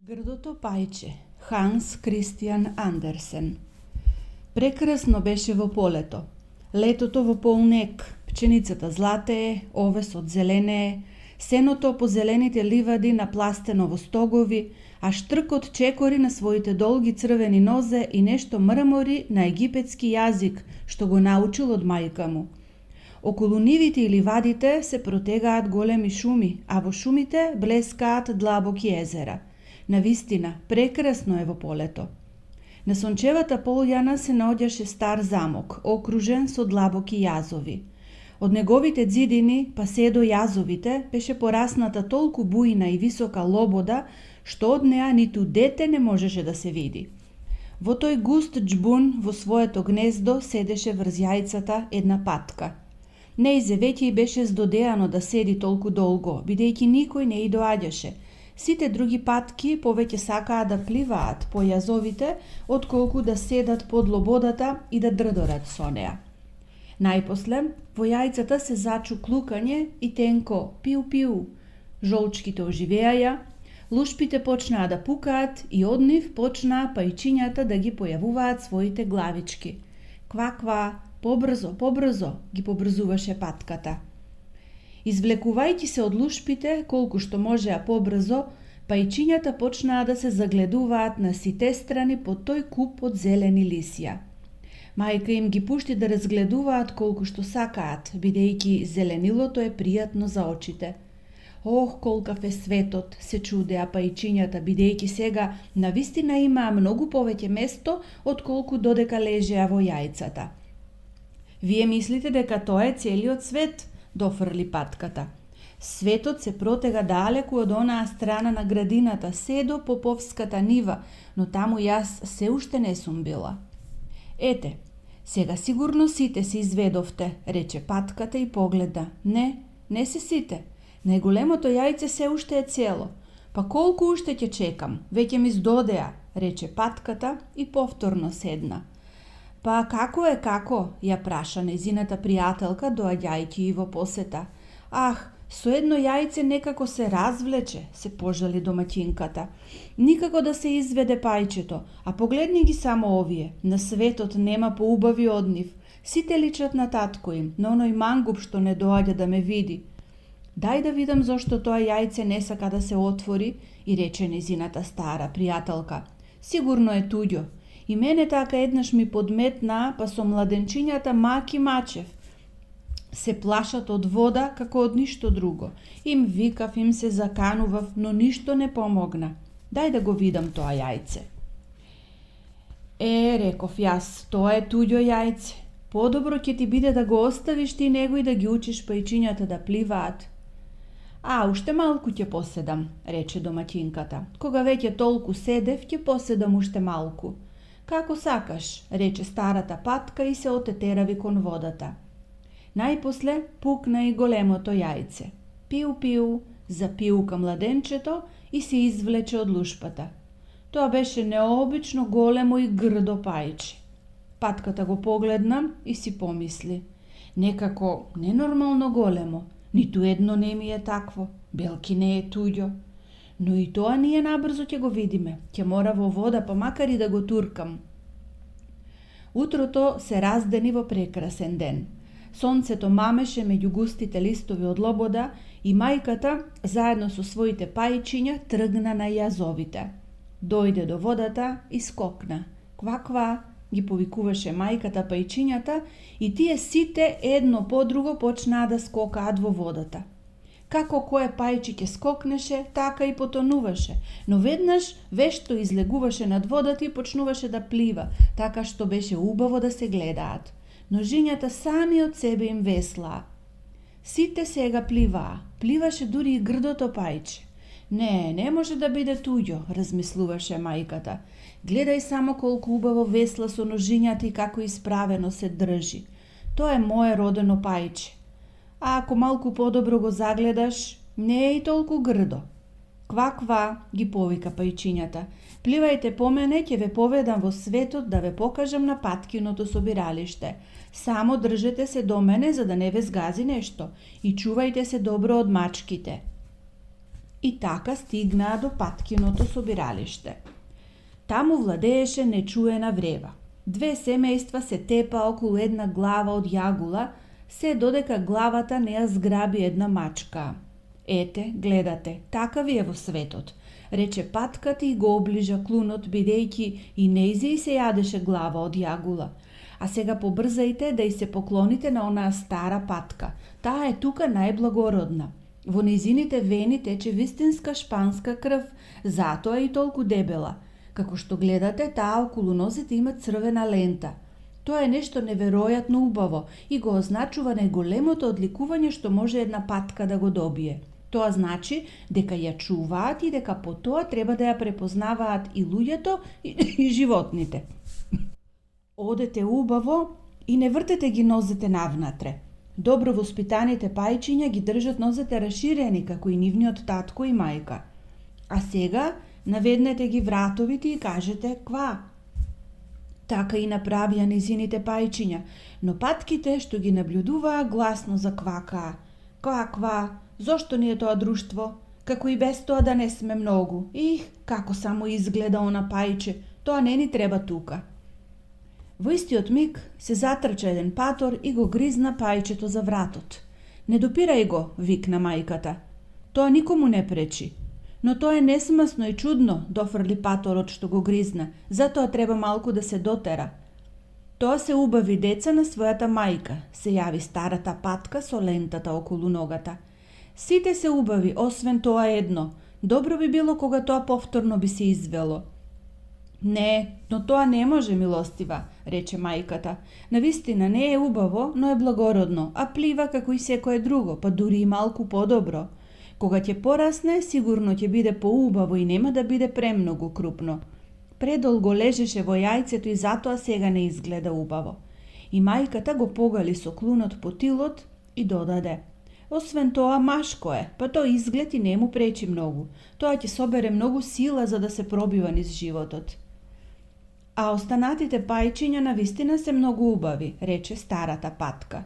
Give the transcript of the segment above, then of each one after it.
Грдото пајче, Ханс Кристијан Андерсен. Прекрасно беше во полето. Летото во полнек, пченицата златее, овесот зеленее, сеното по зелените ливади напластено во стогови, а штркот чекори на своите долги црвени нозе и нешто мрмори на египетски јазик, што го научил од мајка му. Околу нивите и ливадите се протегаат големи шуми, а во шумите блескаат длабоки езера. Навистина, прекрасно е во полето. На сончевата полјана се наоѓаше стар замок, окружен со длабоки јазови. Од неговите ѕидини, па се до јазовите, беше порасната толку бујна и висока лобода, што од неа ниту дете не можеше да се види. Во тој густ џбун во своето гнездо седеше врз јајцата една патка. Нејзе веќе и беше здодеано да седи толку долго, бидејќи никој не и доаѓаше. Сите други патки повеќе сакаа да пливаат по јазовите, отколку да седат под лободата и да дрдорат со неа. Најпосле, во јајцата се зачу клукање и тенко пиу-пиу. Жолчките оживеаја, лушпите почнаа да пукаат и од нив почнаа пајчињата да ги појавуваат своите главички. Ква-ква, побрзо, побрзо, ги побрзуваше патката. Извлекувајќи се од лушпите, колку што можеа побрзо, пајчињата почнаа да се загледуваат на сите страни по тој куп од зелени лисја. Мајка им ги пушти да разгледуваат колку што сакаат, бидејќи зеленилото е пријатно за очите. Ох, колкав е светот, се чудеа пајчињата, бидејќи сега навистина имаа многу повеќе место, отколку додека лежеа во јајцата. Вие мислите дека тоа е целиот свет? Дофрли патката. Светот се протега далеку од онаа страна на градината, се до Поповската нива, но таму јас се уште не сум била. Ете, сега сигурно сите се изведовте, рече патката и погледа. Не се сите. Најголемото јајце се уште е цело. Па колку уште ќе чекам? Веќе ми здодеа, рече патката и повторно седна. Па како е, како? Ја праша незината пријателка доаѓајќи и во посета. Ах, со едно јајце некако се развлече, се пожали домаќинката. Никако да се изведе пајчето, а погледни ги само овие. На светот нема поубави од нив. Сите личат на татко им, на оној мангуп што не доаѓа да ме види. Дај да видам зошто тоа јајце не сака да се отвори, и рече незината стара пријателка. Сигурно е туѓо. И мене така еднаш ми подметнаа, па со младенчињата маки мачев. Се плашат од вода како од ништо друго. Им викав, им се заканував, но ништо не помогна. Дај да го видам тоа јајце. Реков јас, тоа е туѓо јајце. Подобро ќе ти биде да го оставиш ти него и да ги учиш пајчињата да пливаат. Уште малку ќе поседам, рече домаќинката. Кога веќе толку седев, ќе поседам уште малку. Како сакаш, рече старата патка и се отетерави кон водата. Најпосле пукна и големото јајце. Пиу-пиу, запиука младенчето и се извлече од лушпата. Тоа беше необично големо и грдо пајче. Патката го погледна и си помисли. Некако ненормално големо, ниту едно не ми е такво, белки не е туѓо. Но и тоа ние набрзо ќе го видиме. Ќе мора во вода, па макар и да го туркам. Утрото се раздени во прекрасен ден. Сонцето мамеше меѓу густите листови од лобода и мајката, заедно со своите пајчиња, тргна на јазовите. Дојде до водата и скокна. Ква-ква, ги повикуваше мајката пајчињата и тие сите едно по друго почнаа да скокаат во водата. Како кое пајче ќе скокнеше, така и потонуваше, но веднаш вешто излегуваше над водата и почнуваше да плива, така што беше убаво да се гледаат. Ножињата сами од себе им веслаа. Сите сега пливаа, пливаше дури и грдото пајче. Не може да биде туѓо, размислуваше мајката. Гледај само колку убаво весла со ножињата и како исправено се држи. Тоа е мое родено пајче. А ако малку подобро го загледаш, не е и толку грдо. Ква-ква, ги повика пајчињата. Пливајте по мене, ќе ве поведам во светот да ве покажам на паткиното собиралиште. Само држете се до мене за да не ве згази нешто и чувајте се добро од мачките. и така стигнаа до паткиното собиралиште. Таму владееше нечуена врева. Две семејства се тепа околу една глава од јагула, се додека главата не ја зграби една мачка. Ете, гледате, така ви е во светот, рече патката и го оближа клунот, бидејќи и нејзе се јадеше глава од јагула. А сега побрзајте да и се поклоните на онаа стара патка. Таа е тука најблагородна. Во нејзините вени тече вистинска шпанска крв, затоа е и толку дебела. Како што гледате, таа околу нозете има црвена лента. Тоа е нешто неверојатно убаво и го означува најголемото одликување што може една патка да го добие. Тоа значи дека ја чуваат и дека по тоа треба да ја препознаваат и луѓето и животните. Одете убаво и не вртете ги нозете навнатре. Добро воспитаните пајчиња ги држат нозете раширени како и нивниот татко и мајка. А сега наведнете ги вратовите и кажете ква. Така и направија низините пајчиња, но патките што ги наблюдуваа гласно заквакаа. Ква, зошто ни е тоа друштво? Како и без тоа да не сме многу. Како само изгледа она пајче, тоа не ни треба тука. Во истиот миг се затрча еден патор и го гризна пајчето за вратот. Не допирај го, викна мајката. Тоа никому не пречи. Но тоа е несмасно и чудно, дофрли паторот што го гризна, затоа треба малку да се дотера. Тоа се убави деца на својата мајка, се јави старата патка со лентата околу ногата. Сите се убави, освен тоа едно. Добро би било кога тоа повторно би се извело. Не, но тоа не може, милостива, рече мајката. Навистина не е убаво, но е благородно, а плива како и секое друго, па дури и малку подобро. Кога ќе порасне, сигурно ќе биде поубаво и нема да биде премногу крупно. Предолго лежеше во јајцето и затоа сега не изгледа убаво. И мајката го погали со клунот по тилот и додаде. Освен тоа, машко е, па тој изглед и не му пречи многу. Тоа ќе собере многу сила за да се пробива низ животот. А останатите пајчиња навистина се многу убави, рече старата патка.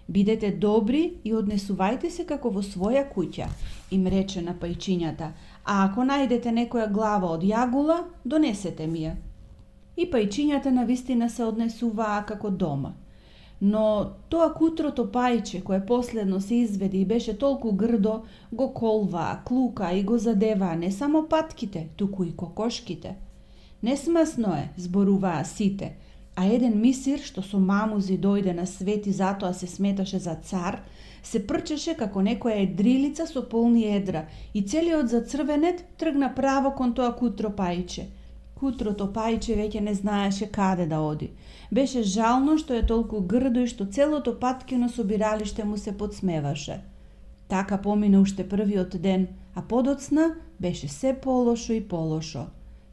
Бидете добри и однесувајте се како во своја куќа, им рече на пајчињата, а ако најдете некоја глава од јагула, донесете ми ја. И пајчињата навистина се однесуваа како дома. Но тоа кутрото пајче, кое последно се изведи и беше толку грдо, го колваа, клука и го задеваа не само патките, туку и кокошките. Несмасно е, зборуваа сите, а еден мисир што со мамузи дојде на свет и затоа се сметаше за цар, се прчеше како некоја едрилица со полни едра и целиот зацрвенет тргна право кон тоа кутро пајче. Кутрото пајче веќе не знаеше каде да оди. Беше жално што е толку грдо и што целото паткино собиралиште му се подсмеваше. Така помина уште првиот ден, а подоцна беше се полошо и полошо.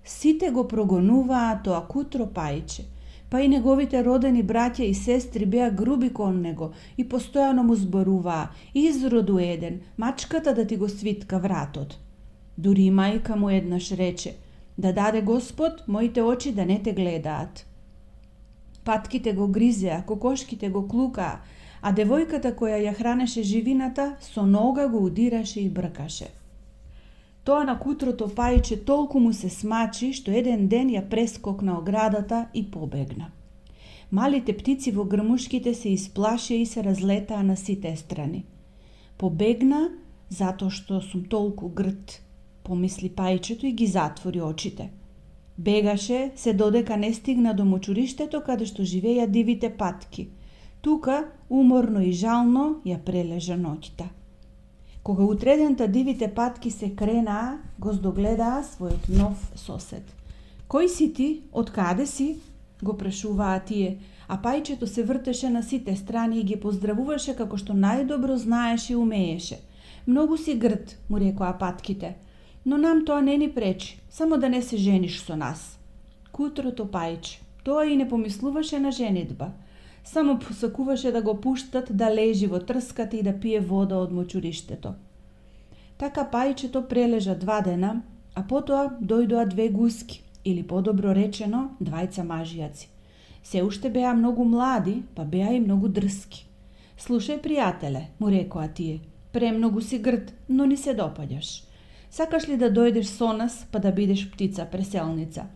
Сите го прогонуваа тоа кутро пајче, па и неговите родени браќа и сестри беа груби кон него и постојано му зборуваа: изроду еден, мачката да ти го свитка вратот. Дури и мајка му еднаш рече: да даде Господ моите очи да не те гледаат. Патките го гризеа, кокошките го клукаа, а девојката која ја хранеше живината со нога го удираше и бркаше. Тоа на кутрото пајче толку му се смачи, што еден ден ја прескокна оградата и побегна. Малите птици во грмушките се исплашија и се разлетаа на сите страни. Побегна затоа што сум толку грд, помисли пајчето и ги затвори очите. Бегаше се додека не стигна до мочуриштето каде што живеја дивите патки. Тука, уморно и жално, ја прележа ноќта. Кога утредента дивите патки се кренаа, го здогледаа својот нов сосед. Кој си ти? Од каде си? Го прашуваа тие, а пајчето се вртеше на сите страни и ги поздравуваше како што најдобро знаеше и умееше. Многу си грд, му рекоа патките, но нам тоа не ни пречи, само да не се жениш со нас. Кутрото пајче, тоа и не помислуваше на женитба. Само посакуваше да го пуштат да лежи во трската и да пие вода од мочуриштето. Така пајчето прележа 2 дена, а потоа дојдоа 2 гуски, или подобро речено, 2 мажијаци. Се уште беа многу млади, па беа и многу дрски. Слушај, пријателе, му рекоа тие, премногу си грд, но ни се допаѓаш. Сакаш ли да дојдеш со нас, па да бидеш птица преселница?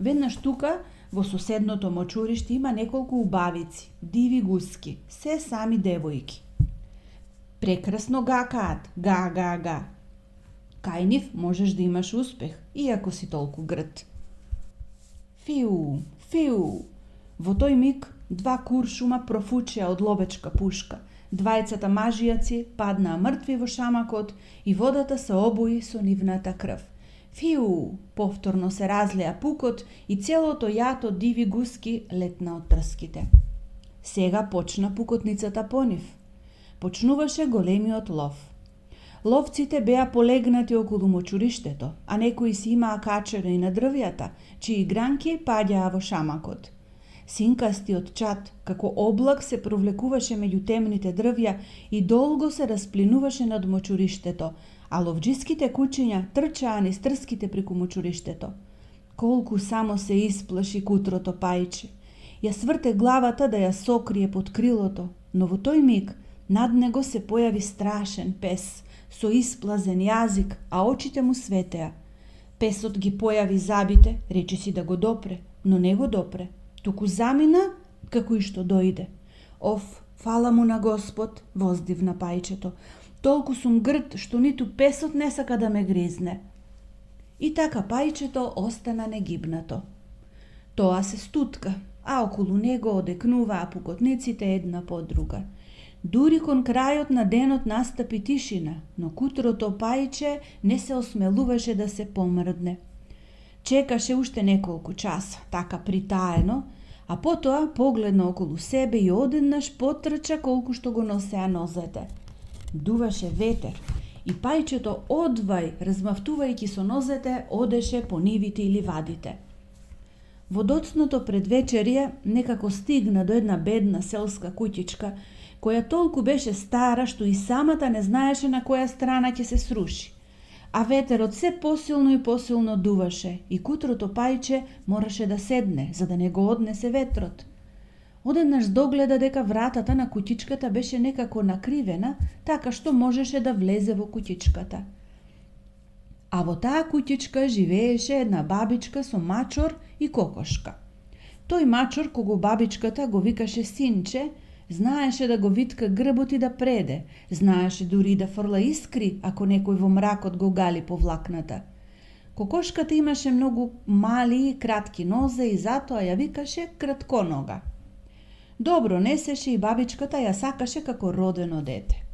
Веднаш тука, во соседното мочуриште, има неколку убавици, диви гуски, се сами девојки. Прекрасно гакаат, га, га, га. Кај нив можеш да имаш успех, иако си толку грд. Фиу, фиу. Во тој миг, 2 куршума профучеа од ловечка пушка. 2 мажијаци паднаа мртви во шамакот и водата се обои со нивната крв. Фиу, повторно се разлеа пукот и целото јато диви гуски летна од трските. Сега почна пукотницата по нив. Почнуваше големиот лов. Ловците беа полегнати околу мочуриштето, а некои си имаа качено и на дрвјата, чии гранки паѓаа во шамакот. Синкастиот чад, како облак, се провлекуваше меѓу темните дрвја и долго се расплинуваше над мочуриштето, а ловџиските кучиња трчаа низ трските преку мочуриштето. Колку само се исплаши кутрото пајче. Ја сврте главата да ја сокрие под крилото, но во тој миг над него се појави страшен пес, со исплазен јазик, а очите му светеа. Песот ги појави забите, речиси да го допре, но не го допре. Туку замина, како и што дојде. Оф, фала му на Господ, воздивна пајчето. Толку сум грд, што ниту песот не сака да ме гризне. И така пајчето остана негибнато. Тоа се стутка, а околу него одекнуваа пукотниците една по друга. Дури кон крајот на денот настапи тишина, но кутрото пајче не се осмелуваше да се помрдне. Чекаше уште неколку часа, така притаено, а потоа погледна околу себе и одеднаш потрча колку што го носеа нозете. Дуваше ветер и пајчето одвај, размавтувајќи со нозете, одеше по нивите и ливадите. Во доцното предвечерје некако стигна до една бедна селска куќичка, која толку беше стара што и самата не знаеше на која страна ќе се сруши. А ветерот се посилно и посилно дуваше и кутрото пајче мораше да седне, за да не го однесе ветрот. Одеднаш догледа дека вратата на куќичката беше некако накривена, така што можеше да влезе во куќичката. А во таа куќичка живееше една бабичка со мачор и кокошка. Тој мачор, кого бабичката го викаше синче, знаеше да го витка грбот и да преде, знаеше дури да фрла искри ако некој во мракот го гали по влакната. Кокошката имаше многу мали и кратки нозе и затоа ја викаше кратконога. Добро несеше и бабичката ја сакаше како родено дете.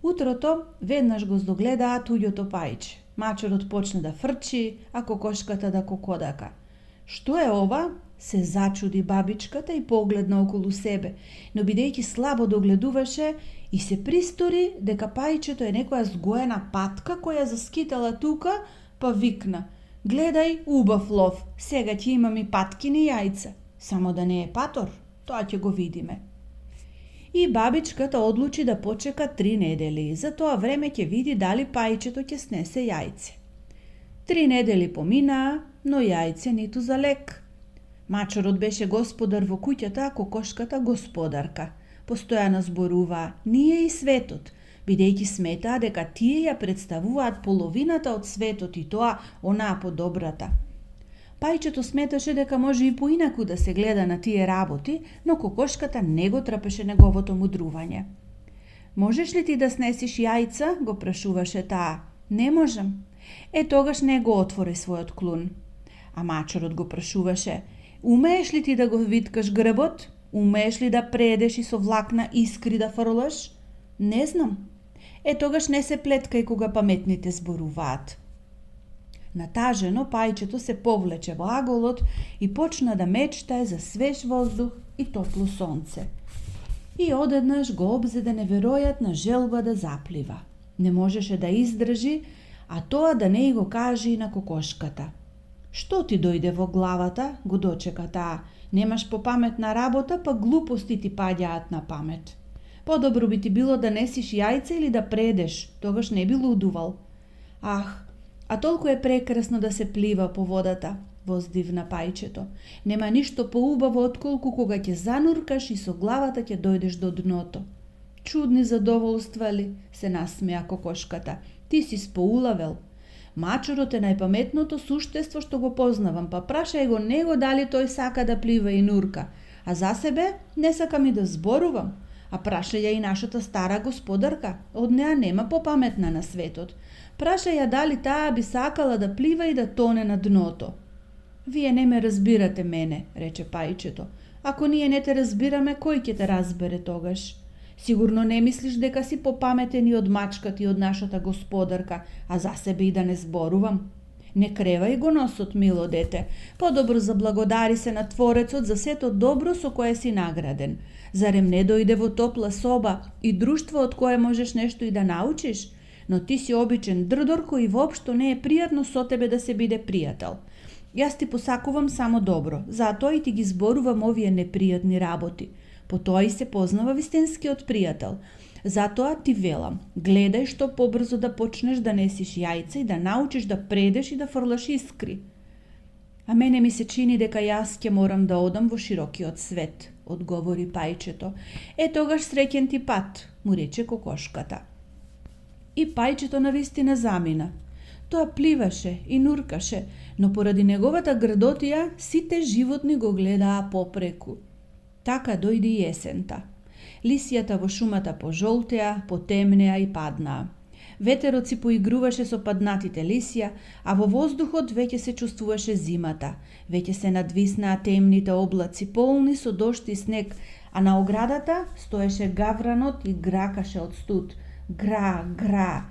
Утрото веднаш го здогледаа туѓото пајче. Мачорот почна да фрчи, а кокошката да кокодака. Што е ова? Се зачуди бабичката и погледна околу себе, но бидејќи слабо догледуваше и се пристори дека пајчето е некоја згоена патка која заскитала тука, па викна: "Гледај, убав лов, сега ќе имам и паткини јајца, само да не е патор, тоа ќе го видиме." И бабичката одлучи да почека 3 недели, за тоа време ќе види дали пајчето ќе снесе јајце. 3 недели поминаа, но јајце ниту за лек. Мачорот беше господар во куќата, а кокошката господарка. Постојано зборуваа ние и светот, бидејќи сметаа дека тие ја представуваат половината од светот и тоа онаа подобрата. Пајчето сметаше дека може и поинаку да се гледа на тие работи, но кокошката не го трпеше неговото мудрување. "Можеш ли ти да снесиш јајца?" го прашуваше таа. "Не можам." Тогаш не го отвори својот клун. А мачорот го прашуваше: "Умееш ли ти да го виткаш грбот? Умееш ли да предеш и со влакна искри да фрлаш?" "Не знам." Тогаш не се плеткај кога паметните зборуваат. Натажено пајчето се повлече во аголот и почна да мечтае за свеж воздух и топло сонце. И одеднаш го обзеде неверојатна желба да заплива. Не можеше да издржи, а тоа да не и го каже и на кокошката. "Што ти дојде во главата?" го дочека таа. "Немаш попаметна работа, па глупости ти паѓаат на памет. Подобро би ти било да несиш јајца или да предеш, тогаш не би лудувал." "Ах, а толку е прекрасно да се плива по водата," воздивна пајчето. "Нема ништо поубаво отколку кога ќе зануркаш и со главата ќе дојдеш до дното." "Чудни задоволства ли?" се насмеа кокошката. "Ти си споулавел." Мачурот е најпаметното суштество што го познавам, па прашај го него дали тој сака да плива и нурка, а за себе не сакам и да зборувам. А прашај ја и нашата стара господарка, од неа нема попаметна на светот. Прашај ја дали таа би сакала да плива и да тоне на дното. Вие не ме разбирате мене, рече пајчето. Ако ние не те разбираме, кој ќе те разбере тогаш? Сигурно не мислиш дека си попаметен и од мачката и од нашата господарка, а за себе и да не зборувам. Не кревај го носот, мило дете. Подобро заблагодари се на Творецот за сето добро со кое си награден. Зарем не дојде во топла соба и друштво од кое можеш нешто и да научиш? Но ти си обичен дрдор кој воопшто не е пријатно со тебе да се биде пријател. Јас ти посакувам само добро, затоа и ти ги зборувам овие непријатни работи. По тоа и се познава вистинскиот пријател. Затоа ти велам, гледај што побрзо да почнеш да несиш јајца и да научиш да предеш и да фрлаш искри. А мене ми се чини дека јас ќе морам да одам во широкиот свет, одговори пајчето. Е тогаш среќен ти пат, му рече кокошката. И пајчето навистина замина. Тоа пливаше и нуркаше, но поради неговата грдотија сите животни го гледаа попреку. Така дојде и есента. Лисијата во шумата пожолтеа, потемнеа и паднаа. Ветерот си поигруваше со паднатите лисија, а во воздухот веќе се чувствуваше зимата. Веќе се надвиснаа темните облаци, полни со дожд и снег, а на оградата стоеше гавранот и гракаше од студ. Гра, гра.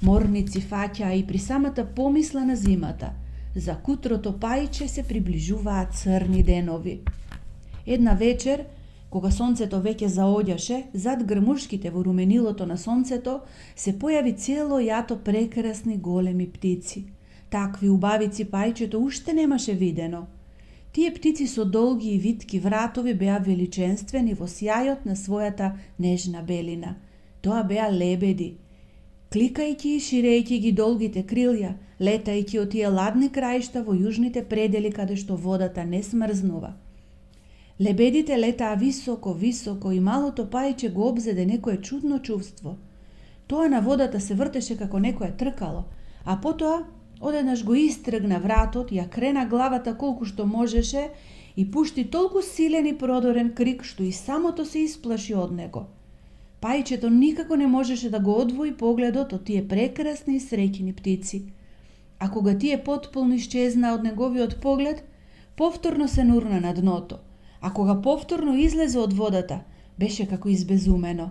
Морници фаќаа и при самата помисла на зимата. За кутрото пајче се приближуваат црни денови. Една вечер, кога сонцето веќе заоѓаше, зад грмушките во руменилото на сонцето се појави цело јато прекрасни големи птици. Такви убавици пајчето уште немаше видено. Тие птици со долги и витки вратови беа величенствени во сјајот на својата нежна белина. Тоа беа лебеди. Кликајќи и ширејќи ги долгите крилја, летајќи од тие ладни краишта во јужните предели каде што водата не смрзнува. Лебедите летаа високо, високо и малото пајче го обзеде некое чудно чувство. Тоа на водата се вртеше како некое тркало, а потоа одеднаш го истргна вратот, ја крена главата колку што можеше и пушти толку силен и продорен крик што и самото се исплаши од него. Пајчето никако не можеше да го одвои погледот од тие прекрасни и среќни птици. А кога тие потполно исчезна од неговиот поглед, повторно се нурна на дното. А кога повторно излезе од водата, беше како избезумено.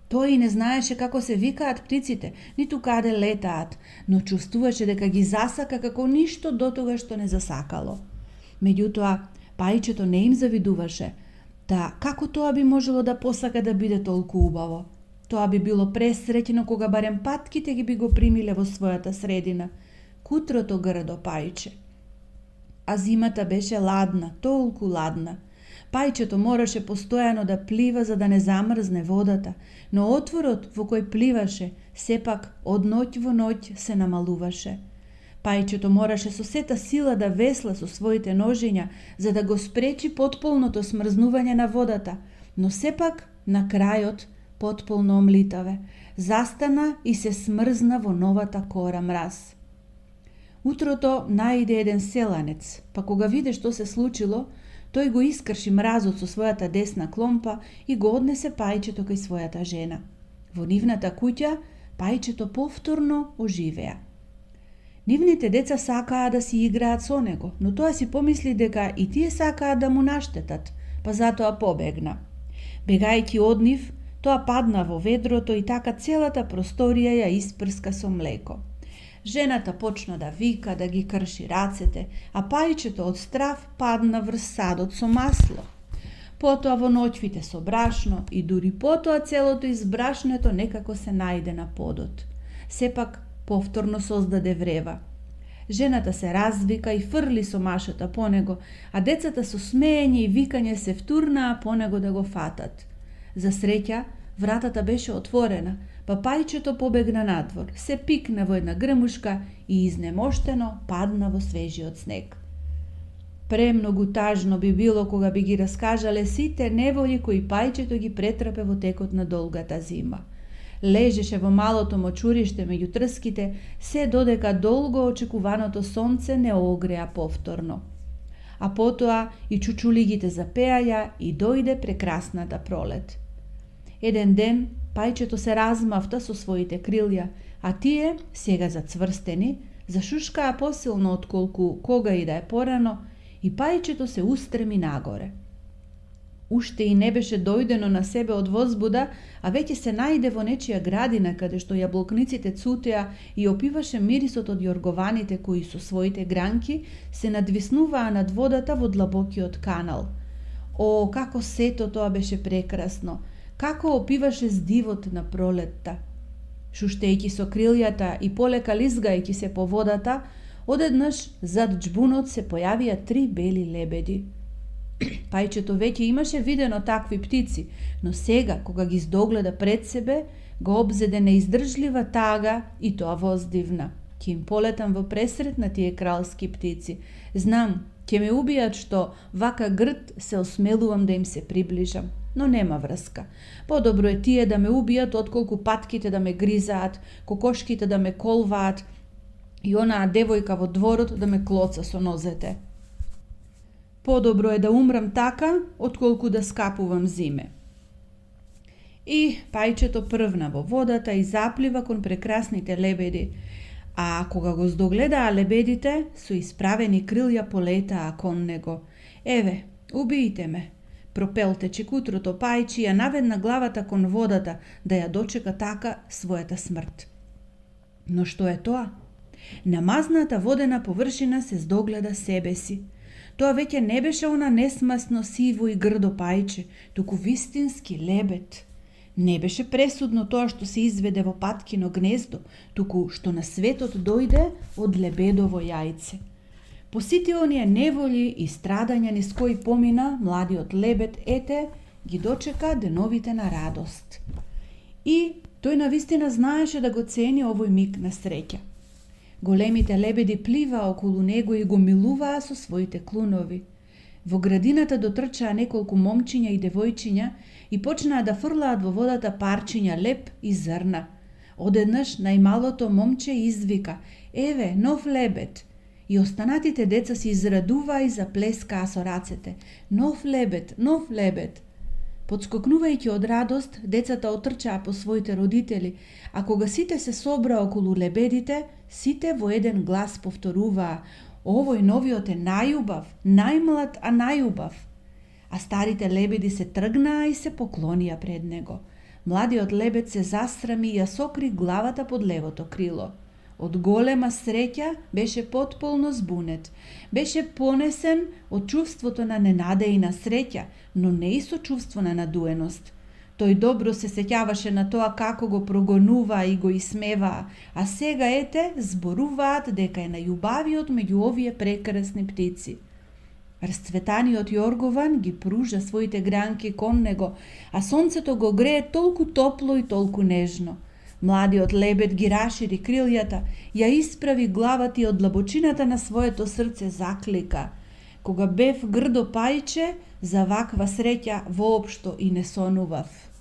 Тој и не знаеше како се викаат птиците, ниту каде летаат, но чувствуваше дека ги засака како ништо дотога што не засакало. Меѓутоа, пајчето не им завидуваше. Та, како тоа би можело да посака да биде толку убаво? Тоа би било пресреќено кога барем патките ги би го примиле во својата средина. Кутрото грдо пајче. А зимата беше ладна, толку ладна. Пајчето мораше постојано да плива за да не замрзне водата, но отворот во кој пливаше сепак од ноќ во ноќ се намалуваше. Пајчето мораше со сета сила да весла со своите ножиња за да го спречи потполното смрзнување на водата, но сепак на крајот потполно омлитаве, застана и се смрзна во новата кора мраз. Утрото најде еден селанец, па кога виде што се случило, тој го искрши мразот со својата десна кломпа и го однесе пајчето кај својата жена. Во нивната куќа пајчето повторно оживеа. Нивните деца сакаа да си играат со него, но тоа си помисли дека и тие сакаат да му наштетат, па затоа побегна. Бегајќи од нив, тоа падна во ведрото и така целата просторија ја испрска со млеко. Жената почна да вика, да ги крши рацете, а пајчето од страв падна врз садот со масло. Потоа во ноќвите со брашно и дури потоа целото избрашнето некако се најде на подот. Сепак повторно создаде врева. Жената се развика и фрли со машата по него, а децата со смеење и викање се втурнаа по него да го фатат. За среќа, вратата беше отворена, па пајчето побегна надвор, се пикна во една грмушка и изнемоштено падна во свежиот снег. Премногу тажно би било кога би ги раскажале сите неволји кои пајчето ги претрпе во текот на долгата зима. Лежеше во малото мочуриште меѓу трските, се додека долго очекуваното сонце не огреа повторно. А потоа и чучулигите запеаја и дојде прекрасната пролет. Еден ден пајчето се размавта со своите крилја, а тие, сега зацврстени, зашушкаа посилно отколку кога и да е порано, и пајчето се устреми нагоре. Уште и не беше дојдено на себе од возбуда, а веќе се најде во нечија градина каде што јаблокниците цутеа и опиваше мирисот од јоргованите кои со своите гранки се надвиснуваа над водата во длабокиот канал. О, како сето тоа беше прекрасно! Како опиваше с дивот на пролетта! Шуштејќи со крилјата и полека лизгајќи се по водата, одеднаш зад џбунот се појавија 3 бели лебеди. Пајчето веќе имаше видено такви птици, но сега, кога ги издогледа пред себе, го обзеде неиздржлива тага и тоа воздивна. Ќе им полетам во пресрет на тие кралски птици. Знам, ќе ме убијат што вака грд се осмелувам да им се приближам, но нема врска. Подобро е тие да ме убијат отколку патките да ме гризаат, кокошките да ме колваат и онаа девојка во дворот да ме клоца со нозете. Подобро е да умрам така, отколку да скапувам зиме. И пајчето првна во водата и заплива кон прекрасните лебеди, а кога го здогледаа лебедите, со исправени крилја полетаа кон него. Еве, убијте ме, пропелте чекутрото пајче, ја наведна главата кон водата, да ја дочека така својата смрт. Но што е тоа? На мазната водена површина се здогледа себе си. Тоа веќе не беше она несмасно сиво и грдо пајче, туку вистински лебед. Не беше пресудно тоа што се изведе во паткино гнездо, туку што на светот дојде од лебедово јајце. По сите оние неволи и страдања низ кои помина, младиот лебед, ете, ги дочека деновите на радост. И тој навистина знаеше да го цени овој миг на среќа. Големите лебеди плива околу него и го милуваа со своите клунови. Во градината дотрчаа неколку момчиња и девојчиња и почнаа да фрлаат во водата парчиња леб и зрна. Одеднаш најмалото момче извика: "Еве, нов лебед!" И останатите деца се израдуваа и заплескаа со рацете. "Нов лебед, нов лебед!" Подскокнувајќи од радост, децата отрчаа по своите родители, а кога сите се собраа околу лебедите, сите во еден глас повторуваа: "Овој новиот е најубав, најмлад, а најубав." А старите лебеди се тргнаа и се поклонија пред него. Младиот лебед се засрами и ја сокри главата под левото крило. Од голема среќа беше потполно збунет. Беше понесен од чувството на ненада и на среќа, но не и со чувство на надуеност. Тој добро се сеќаваше на тоа како го прогонуваа и го исмеваа, а сега ете зборуваат дека е најубавиот меѓу овие прекрасни птици. Расцветаниот јоргован ги пружа своите гранки кон него, а сонцето го грее толку топло и толку нежно. Младиот лебед ги рашири крилјата, ја исправи главата и од длабочината на своето срце заклика: "Кога бев грдо пајче, за ваква среќа воопшто и не сонував."